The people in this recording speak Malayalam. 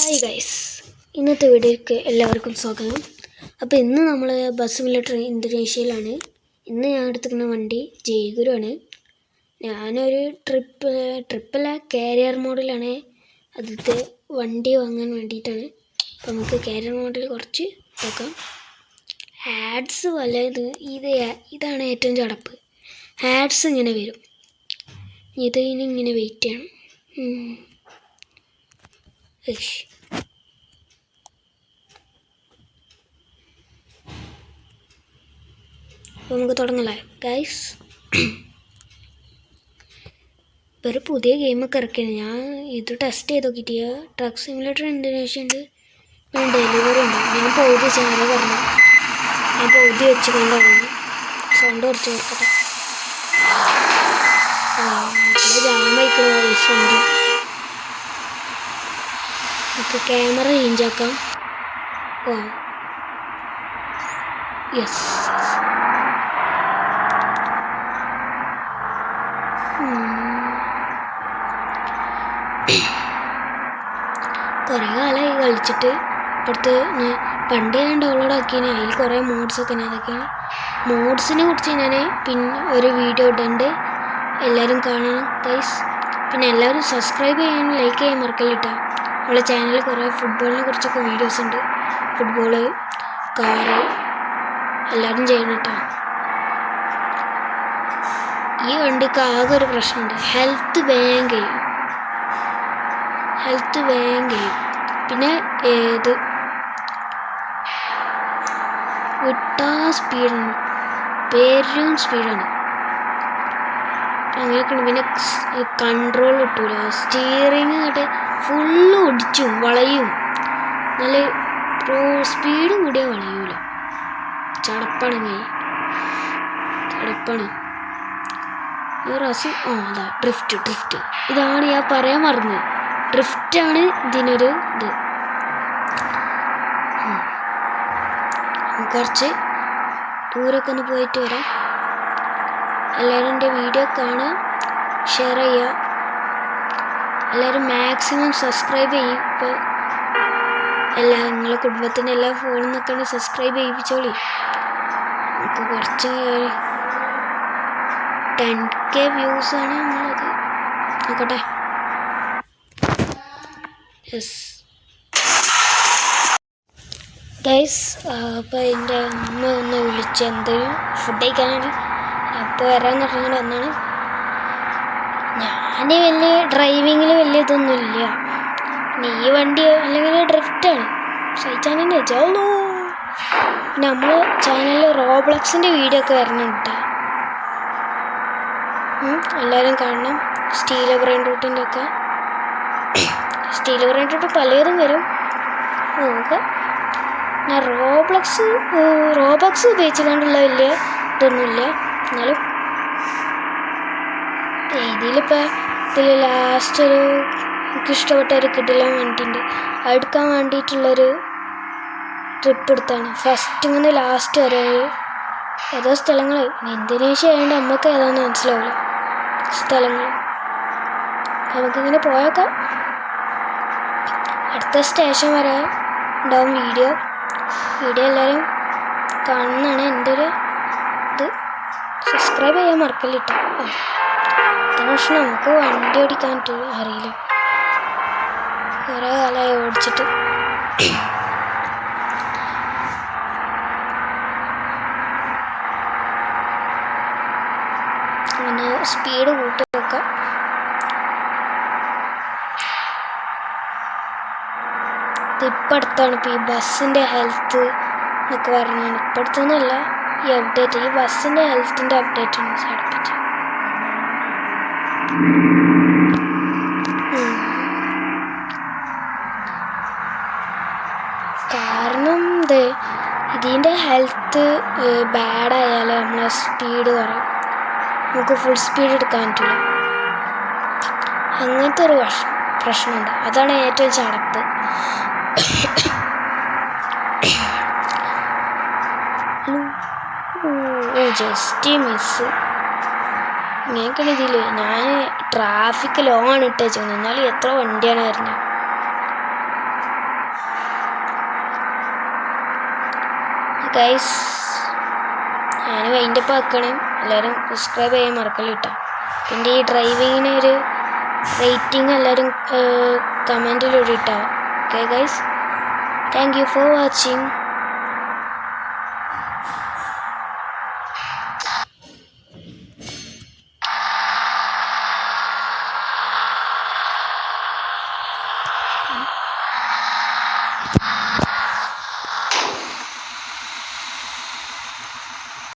ഹായ് ഗൈസ്, ഇന്നത്തെ വീഡിയോയ്ക്ക് എല്ലാവർക്കും സ്വാഗതം. അപ്പോൾ ഇന്ന് നമ്മൾ ബസ് സിമുലേറ്റർ ഇന്തോനേഷ്യയിലാണ്. ഇന്ന് ഞാൻ എടുത്തിരിക്കുന്ന വണ്ടി ജയ്ഗുരു ആണ്. ഞാനൊരു ട്രിപ്പല്ല കാരിയർ മോഡലാണ് ആദ്യത്തെ വണ്ടി വാങ്ങാൻ വേണ്ടിയിട്ടാണ്. അപ്പോൾ നമുക്ക് കാരിയർ മോഡൽ കുറച്ച് നോക്കാം. ആഡ്സ് വല്ലത് ഇതാണ് ഏറ്റവും ചടപ്പ്. ആഡ്സ് ഇങ്ങനെ വരും, ഇതിനിങ്ങനെ വെയിറ്റ് ചെയ്യണം. അപ്പോൾ നമുക്ക് തുടങ്ങല്ലേ ഗൈസ്. ഇപ്പോൾ ഒരു പുതിയ ഗെയിമൊക്കെ ഇറക്കിയാണ്. ഞാൻ ഇത് ടെസ്റ്റ് ചെയ്ത് നോക്കിയിട്ട് ട്രക്ക് സിമുലേറ്റർ ഇന്തോനേഷ്യ ഉണ്ട്, പിന്നെ ഡെലിവറി ഉണ്ട്. ഞാൻ പകുതി ചാര പറഞ്ഞു, ഞാൻ പകുതി വെച്ച് കൊണ്ടാണ് സൗണ്ട് കുറച്ച് നോക്കട്ടെ. ജാമായിക്കണ ഗൈസ് വണ്ടി. നമുക്ക് ക്യാമറ ചേഞ്ച് ആക്കാം. ഓ യെസ്, കുറേ കാലമായി കളിച്ചിട്ട്. ഇപ്പോഴത്തെ പണ്ട് ഞാൻ ഡൗൺലോഡ് ആക്കിയാണ്, അതിൽ കുറേ മോഡ്സൊക്കെ ഞാൻ അതൊക്കെയാണ്. മോഡ്സിനെ കുറിച്ച് ഞാൻ പിന്നെ ഒരു വീഡിയോ ഇടുന്നുണ്ട്, എല്ലാവരും കാണണം ഗൈസ്. പിന്നെ എല്ലാവരും സബ്സ്ക്രൈബ് ചെയ്യാനും ലൈക്ക് ചെയ്യാൻ മറക്കല്ലിട്ടാ. നമ്മളെ ചാനലിൽ കുറേ ഫുട്ബോളിനെ കുറിച്ചൊക്കെ വീഡിയോസ് ഉണ്ട്, ഫുട്ബോള്, കാറ്, എല്ലാവരും ചെയ്യണം കേട്ടോ. ഈ വണ്ടിക്ക് ആകെ ഒരു പ്രശ്നമുണ്ട്, ഹെൽത്ത് വേഗം കഴിയും. പിന്നെ ഏത് വിട്ടാ സ്പീഡാണ്, പേരും സ്പീഡാണ് അങ്ങനെയൊക്കെയാണ്. പിന്നെ കൺട്രോൾ കിട്ടൂല, സ്റ്റിയറിങ് എന്നിട്ട് ഫുള്ള് ഒടിച്ചും വളയും. നല്ല സ്പീഡ് കൂടിയാൽ വളയൂല, ചടപ്പാണ്. അതാ ഡ്രിഫ്റ്റ് ഇതാണ് ഞാൻ പറയാൻ മറന്നത്. ഡ്രിഫ്റ്റാണ് ഇതിനൊരു ഇത്. കുറച്ച് ദൂരമൊക്കെ ഒന്ന് പോയിട്ട് വരാം. എല്ലാവരും എൻ്റെ വീഡിയോ കാണുക, ഷെയർ ചെയ്യുക, എല്ലാവരും മാക്സിമം സബ്സ്ക്രൈബ് ചെയ്യും. ഇപ്പോൾ നിങ്ങളെ കുടുംബത്തിൻ്റെ എല്ലാ ഫോണിൽ നിന്നൊക്കെ സബ്സ്ക്രൈബ് ചെയ്യിപ്പിച്ചോളി. നമുക്ക് കുറച്ച് 10K വ്യൂസാണ് നമ്മളത് നോക്കട്ടെ. യെസ് ഗൈസ്, അപ്പോൾ എൻ്റെ അമ്മ ഒന്ന് വിളിച്ച് എന്തെങ്കിലും ഫുഡ് കഴിക്കാനാണ്. അപ്പോൾ വരാമെന്ന് പറഞ്ഞാൽ വന്നാണ്. ഞാൻ വലിയ ഡ്രൈവിങ്ങിൽ വലിയ ഇതൊന്നുമില്ല. പിന്നെ ഈ വണ്ടി അല്ലെങ്കിൽ ഡ്രിഫ്റ്റാണ് സഹിച്ചാനെ വെച്ചോളൂ. പിന്നെ നമ്മൾ ചാനലിൽ റോബ്ലക്സിൻ്റെ വീഡിയോ ഒക്കെ വരുന്നുണ്ട്, എല്ലാവരും കാണണം. സ്റ്റീൽ ബ്രെയിൻ റൂട്ടിൻ്റെ ഒക്കെ, സ്റ്റീൽ ബ്രെയിൻ റൂട്ട് പലതും വരും നമുക്ക്. ഞാൻ റോബ്ലക്സ് ഉപയോഗിച്ചുകൊണ്ടുള്ള വലിയ ഇതൊന്നുമില്ല. എന്നാലും ഇതിൽ ലാസ്റ്റ് ഒരു എനിക്കിഷ്ടപ്പെട്ട ഒരു കിടിലൻ വണ്ടിയുണ്ട്, എടുക്കാൻ വേണ്ടിയിട്ടുള്ളൊരു ട്രിപ്പ് എടുത്താണ്. ഫസ്റ്റ് നിന്ന് ലാസ്റ്റ് വരെ ഏതോ സ്ഥലങ്ങൾ, ഇന്തോനേഷ്യ ആയതുകൊണ്ട് നമുക്ക് ഏതാണെന്ന് മനസ്സിലാവില്ല സ്ഥലങ്ങൾ. നമുക്കിങ്ങനെ പോയേക്കാം. അടുത്ത സ്റ്റേഷൻ വരെ ഉണ്ടാവും വീഡിയോ എല്ലാവരും കാണുന്നതാണ് എൻ്റെ ഒരു ഇത്. സബ്സ്ക്രൈബ് ചെയ്യാൻ മറക്കല്ലിട്ടോ. പക്ഷെ നമുക്ക് വണ്ടി ഓടിക്കാനായിട്ട് അറിയില്ല, കുറേ കാലമായി ഓടിച്ചിട്ട്. അങ്ങനെ സ്പീഡ് കൂട്ടി വെക്കാം. ഇപ്പം അടുത്താണ് ഇപ്പോൾ ഈ ബസ്സിൻ്റെ ഹെൽത്ത് എന്നൊക്കെ പറഞ്ഞാണ്. ഇപ്പം അടുത്തൊന്നുമല്ല, ഈ അപ്ഡേറ്റ്, ഈ ബസ്സിൻ്റെ ഹെൽത്തിൻ്റെ അപ്ഡേറ്റാണ് അടുപ്പിച്ച്. കാരണം ഇതിൻ്റെ ഹെൽത്ത് ബാഡായാൽ നമ്മളെ സ്പീഡ് കുറയും, നമുക്ക് ഫുൾ സ്പീഡ് എടുക്കാൻ പറ്റില്ല. അങ്ങനത്തെ ഒരു പ്രശ്നമുണ്ട്, അതാണ് ഏറ്റവും ചടപ്പ്. Just miss. ഇങ്ങനെയൊക്കെയാണ് ഇതിൽ. ഞാൻ ട്രാഫിക് ലോങ് ആണ് ഇട്ടേച്ചത്, എന്നാലും എത്ര വണ്ടിയാണ് വരുന്നത്. ഗൈസ് ഞാൻ വൈൻഡപ്പ് ആക്കണം. എല്ലാവരും സബ്സ്ക്രൈബ് ചെയ്യാൻ മറക്കല്ല കേട്ടോ. എൻ്റെ ഈ ഡ്രൈവിങ്ങിന് ഒരു റേറ്റിംഗ് എല്ലാവരും കമൻറ്റിലൂടെ ഇട്ടോ. Okay guys, thank you for watching.